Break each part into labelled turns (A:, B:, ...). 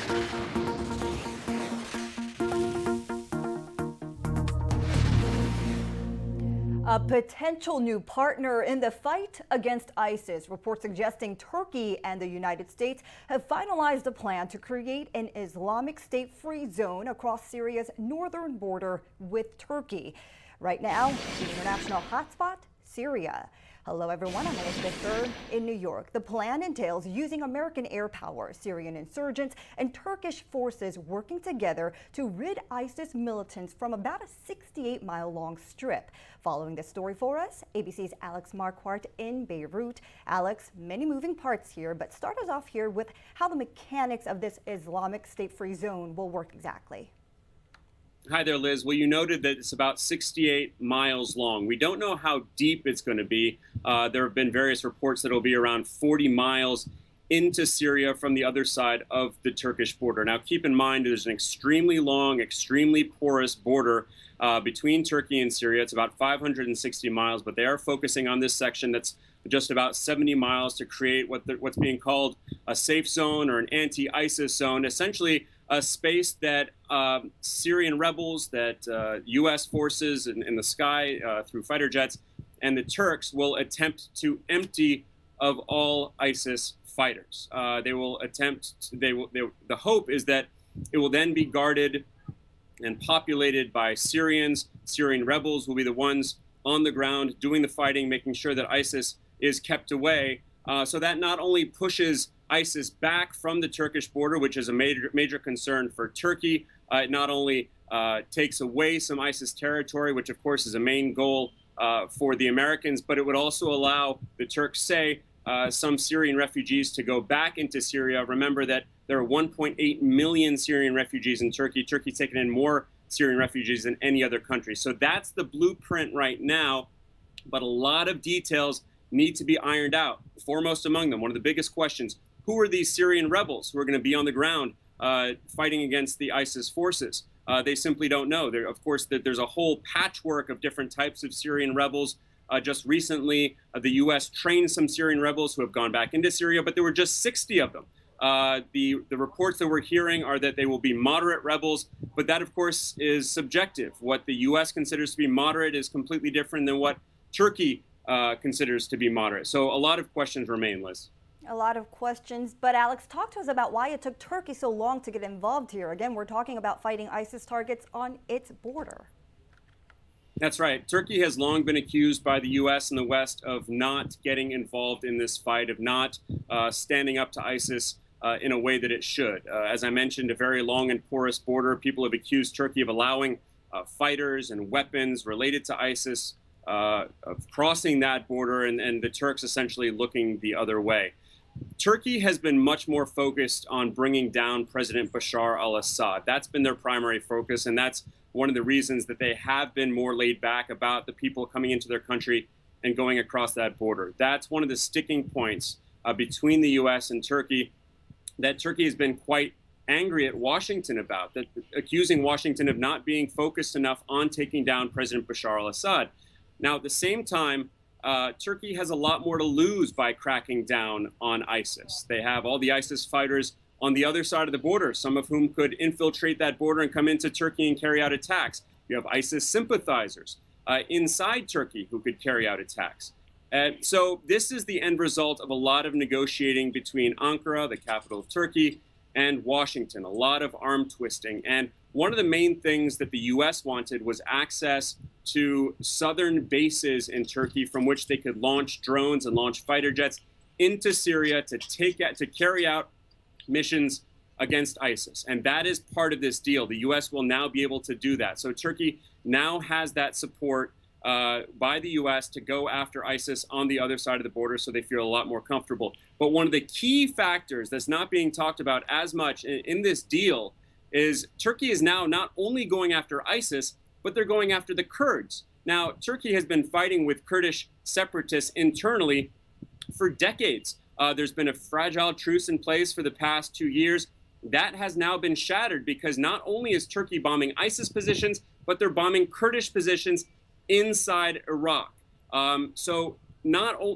A: A potential new partner in the fight against ISIS. Reports suggesting Turkey and the United States have finalized a plan to create an Islamic State-Free Zone across Syria's northern border with Turkey. Right now, the international hotspot, Syria. Hello everyone, I'm Elizabeth Third in New York. The plan entails using American air power, Syrian insurgents, and Turkish forces working together to rid ISIS militants from about a 68-mile-long strip. Following this story for us, ABC's Alex Marquardt in Beirut. Alex, many moving parts here, but start us off here with how the mechanics of this Islamic State-Free Zone will work exactly.
B: Hi there, Liz. Well, you noted that it's about 68 miles long. We don't know how deep it's going to be. There have been various reports that it'll be around 40 miles into Syria from the other side of the Turkish border. Now, keep in mind, there's an extremely long, extremely porous border between Turkey and Syria. It's about 560 miles, but they are focusing on this section that's just about 70 miles to create what's being called a safe zone or an anti-ISIS zone, essentially a space that Syrian rebels, that U.S. forces in the sky through fighter jets, and the Turks will attempt to empty of all ISIS fighters. They will attempt. The hope is that it will then be guarded and populated by Syrians. Syrian rebels will be the ones on the ground doing the fighting, making sure that ISIS is kept away. So that not only pushes ISIS back from the Turkish border, which is a major concern for Turkey. It not only takes away some ISIS territory, which of course is a main goal for the Americans, but it would also allow, the Turks say, some Syrian refugees to go back into Syria. Remember that there are 1.8 million Syrian refugees in Turkey. Turkey's taken in more Syrian refugees than any other country. So that's the blueprint right now, but a lot of details need to be ironed out. Foremost among them, one of the biggest questions, who are these Syrian rebels who are going to be on the ground fighting against the ISIS forces? They simply don't know. Of course, there's a whole patchwork of different types of Syrian rebels. Just recently, the U.S. trained some Syrian rebels who have gone back into Syria, but there were just 60 of them. The reports that we're hearing are that they will be moderate rebels, but that, of course, is subjective. What the U.S. considers to be moderate is completely different than what Turkey considers to be moderate. So a lot of questions remain, Liz.
A: A lot of questions, but Alex, talk to us about why it took Turkey so long to get involved here. Again, we're talking about fighting ISIS targets on its border.
B: That's right. Turkey has long been accused by the U.S. and the West of not getting involved in this fight, of not standing up to ISIS in a way that it should. As I mentioned, a very long and porous border. People have accused Turkey of allowing fighters and weapons related to ISIS of crossing that border, and the Turks essentially looking the other way. Turkey has been much more focused on bringing down President Bashar al-Assad. That's been their primary focus, and that's one of the reasons that they have been more laid back about the people coming into their country and going across that border. That's one of the sticking points between the U.S. and Turkey that Turkey has been quite angry at Washington about, that accusing Washington of not being focused enough on taking down President Bashar al-Assad. Now, at the same time, Turkey has a lot more to lose by cracking down on ISIS. They have all the ISIS fighters on the other side of the border, some of whom could infiltrate that border and come into Turkey and carry out attacks. You have ISIS sympathizers inside Turkey who could carry out attacks. So this is the end result of a lot of negotiating between Ankara, the capital of Turkey, and Washington, a lot of arm twisting. And one of the main things that the U.S. wanted was access to southern bases in Turkey from which they could launch drones and launch fighter jets into Syria to carry out missions against ISIS. And that is part of this deal. The U.S. will now be able to do that. So Turkey now has that support by the U.S. to go after ISIS on the other side of the border, so they feel a lot more comfortable. But one of the key factors that's not being talked about as much in this deal is Turkey is now not only going after ISIS, but they're going after the Kurds. Now, Turkey has been fighting with Kurdish separatists internally for decades. There's been a fragile truce in place for the past 2 years. That has now been shattered because not only is Turkey bombing ISIS positions, but they're bombing Kurdish positions inside Iraq. So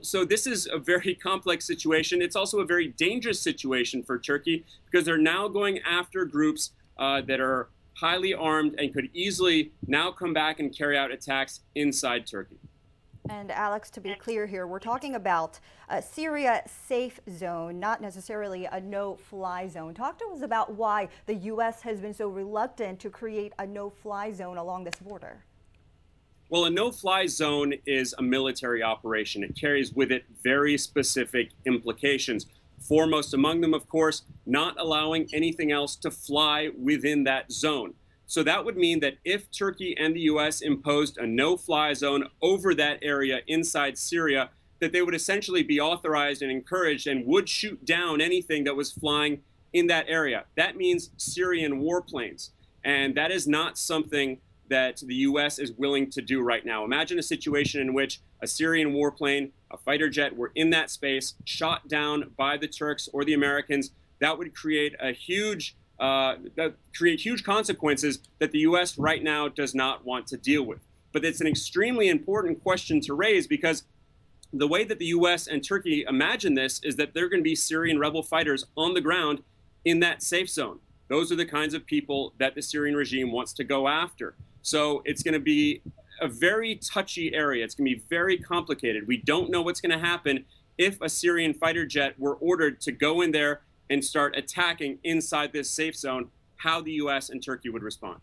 B: so this is a very complex situation. It's also a very dangerous situation for Turkey because they're now going after groups that are highly armed and could easily now come back and carry out attacks inside Turkey.
A: And Alex, to be clear here, we're talking about a Syria safe zone, not necessarily a no-fly zone. Talk to us about why the U.S. has been so reluctant to create a no-fly zone along this border.
B: Well, a no-fly zone is a military operation. It carries with it very specific implications. Foremost among them, of course, not allowing anything else to fly within that zone. So that would mean that if Turkey and the U.S. imposed a no-fly zone over that area inside Syria, that they would essentially be authorized and encouraged and would shoot down anything that was flying in that area. That means Syrian warplanes. And that is not something that the U.S. is willing to do right now. Imagine a situation in which a Syrian warplane, a fighter jet, were in that space, shot down by the Turks or the Americans. That would create a huge consequences that the U.S. right now does not want to deal with. But it's an extremely important question to raise because the way that the U.S. and Turkey imagine this is that there are going to be Syrian rebel fighters on the ground in that safe zone. Those are the kinds of people that the Syrian regime wants to go after. So it's going to be a very touchy area. It's going to be very complicated. We don't know what's going to happen if a Syrian fighter jet were ordered to go in there and start attacking inside this safe zone, how the U.S. and Turkey would respond.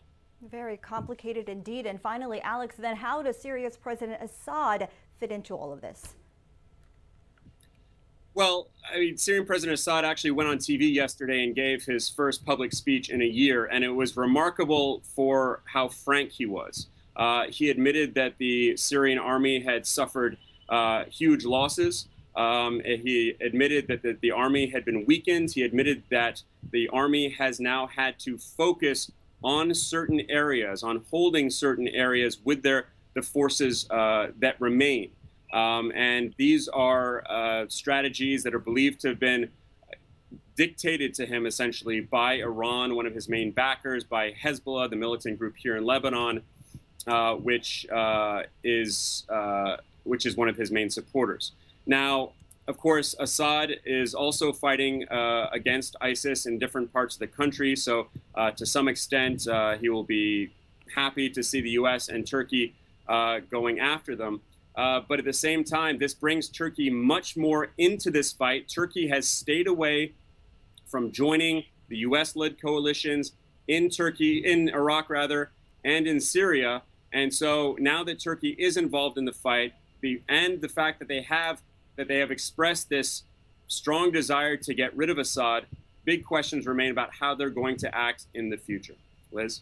A: Very complicated indeed. And finally, Alex, then how does Syria's President Assad fit into all of this?
B: Well, I mean, Syrian President Assad actually went on TV yesterday and gave his first public speech in a year, and it was remarkable for how frank he was. He admitted that the Syrian army had suffered huge losses. He admitted that the army had been weakened. He admitted that the army has now had to focus on certain areas, on holding certain areas with the forces that remain. And these are strategies that are believed to have been dictated to him essentially by Iran, one of his main backers, by Hezbollah, the militant group here in Lebanon, which is one of his main supporters. Now, of course, Assad is also fighting against ISIS in different parts of the country. So to some extent, he will be happy to see the U.S. and Turkey going after them. But at the same time, this brings Turkey much more into this fight. Turkey has stayed away from joining the U.S.-led coalitions in Iraq, and in Syria. And so now that Turkey is involved in the fight, and the fact that they have expressed this strong desire to get rid of Assad, big questions remain about how they're going to act in the future. Liz?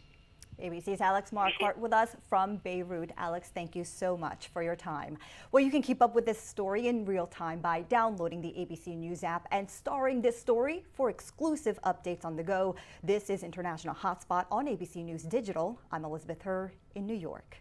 A: ABC's Alex Marquardt with us from Beirut. Alex, thank you so much for your time. Well, you can keep up with this story in real time by downloading the ABC News app and starring this story for exclusive updates on the go. This is International Hotspot on ABC News Digital. I'm Elizabeth Herr in New York.